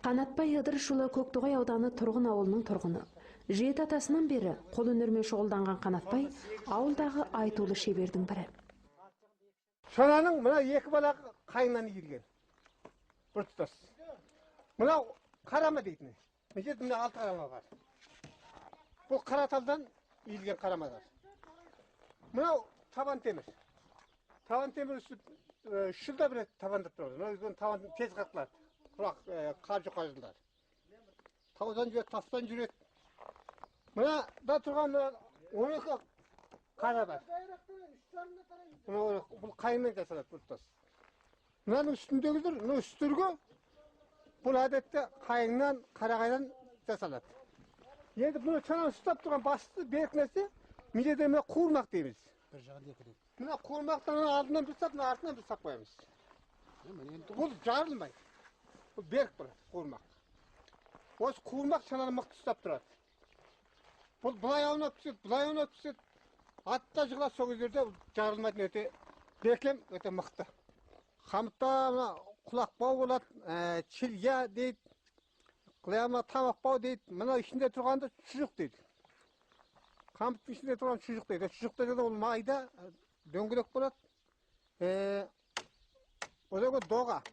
Қанатбай Ыдырышұлы Көктоғай ауданы Тұрғын ауылының тұрғыны. Жеті атасынан бері қол өнермен шұғылданған Қанатбай ауылдағы айтулы шебердің бірі. Шананың мына екі бала қайынан иілген. Бір тұтас. Мынау қарама дейтін. Мына алты қарама бар. Бұл қараталдан иілген қарамадар. Мынау табан темір. Табан темір үш жылда бір табандап тұрады. Мынау табан тез қақылады. Құрақ қар жұқа жылдар. Таудан жүреді, тастан жүреді. Мына да тұрған 12 қара бар. Бұл қайынмен жасалады бұл тұтас. Мынаның үстіндегілер, мына үстірге бұл әдетте қайыннан, қарағайдан жасалады. Енді бұны шананы ұстап тұрған басты берік нәрсе, миледе мына қуырмақ дейміз. Мына қуырмақтан алдынан бір сап, артынан бір сап қоямыз. Бұл жарылмайды. Бұл берік болады, қуырмақ. Осы қуырмақ шананы мықты ұстап тұрады. Бұл бұлай аунап түседі, бұлай аунап түседі. Атта жығылады, сол кездерде жарылмайтын өте бекем, өте мықты. Қамытта құлақбау болады, чилия дейді, қылаяма тамақбау дейді. Мына ішінде тұрғанда шұжық дейді. Қамыттың ішінде тұрған шұжық дейді. Шұжықта жеді ол майда дөңгелек болады. Одан доға.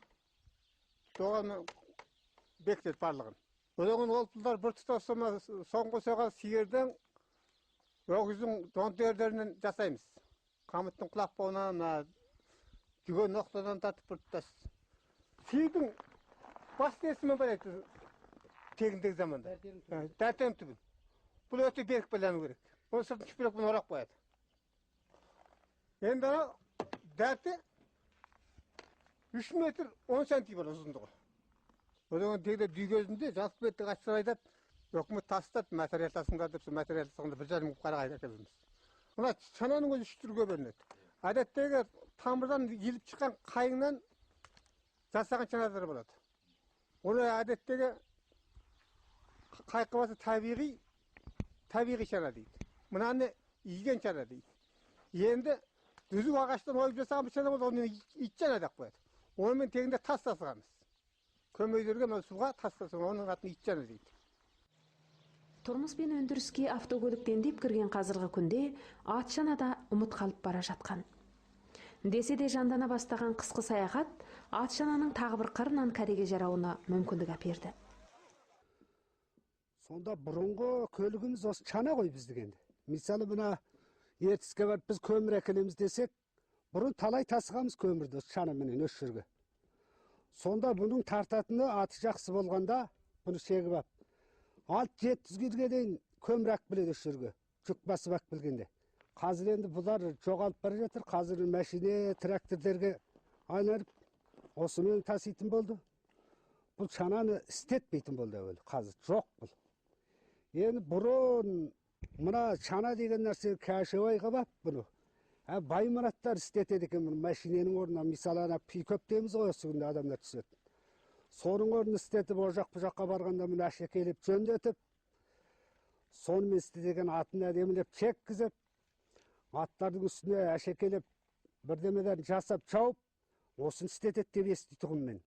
Доғаны бекітеді барлығын. Одан ол пұлдар бір тұтас соңғы соға сиырдың, өгіздің донтердерінен жасаймыз. Қамыттың құлақбауынан, жүген ноқтадан татып бір тұтас. Сиырдың басты есімі бар еді тегіндегі заманда. Дәртем түбін. Бұл өте берік біләну керек. Оны сыртын шүпірек бұны орақ қояды. Енді дәрті 3 метр 10 сантим бар ұзындығы. Одан тегде дүйгезінде жалпы беттік ашсыр айдап, өкімет тастап, материал тасыңдар деп, материал тасыңдар бір жарым қарағайды әкеліміз. Мына шананың өзі 3 түрге бөлінеді. Әдеттегі тамырдан еліп шыққан қайыңнан жасаған шанадар болады. Оны әдеттегі қайқыбасы табиғи шана дейді. Мынаны иген шана дейді. Енді дүзік ағаштан ойып жасаған бір шана болды, оны ит шана деп қояды. Онымен тегінде тас тасығамыз. Көмейлерге суға тас тасыған, оның атын ит шана дейді. Тұрмыс пен өндіріске автокөліктен деп кірген қазіргі күнде ат шана да ұмыт қалып бара жатқан. Десе де жандана бастаған қысқы саяхат ат шананың тағы бір қырынан кәдеге жарауына мүмкіндік әперді. Сонда бұрынғы көлігіміз осы шана ғой біздің енді. Мысалы мына ертіске барып біз көмір әкелеміз десек, бұрын талай тасығамыз көмірді шанаменен өш жерге. Сонда бұның тартатыны аты жақсы болғанда бұны шегіп ап. 6-700-ге дейін көмір әк біледі өш жерге, жүк басып әк білгенде. Қазір енді бұлар жоғалып бара жатыр. Қазір мәшине, трактордерге айналып, осымен таситын болды. Бұл шананы істетпейтін болды әуелі. Қазір жоқ бұл. Енді бұрын мына шана деген нәрсе кәшевай қабап бұны. Баймұраттар істетеді екен бұны мәшиненің орнына. Мысалы ана пикап дейміз ғой, осы күнде адамдар түседі. Соның орнын істетіп, о жақ бұл жаққа барғанда мұны әшекейлеп жөндетіп, сонымен істетеген атын әдемілеп чеккізіп, аттардың үстіне әшекелеп бірдемеден жасап чауып, осын істетеді деп еститұғым мен.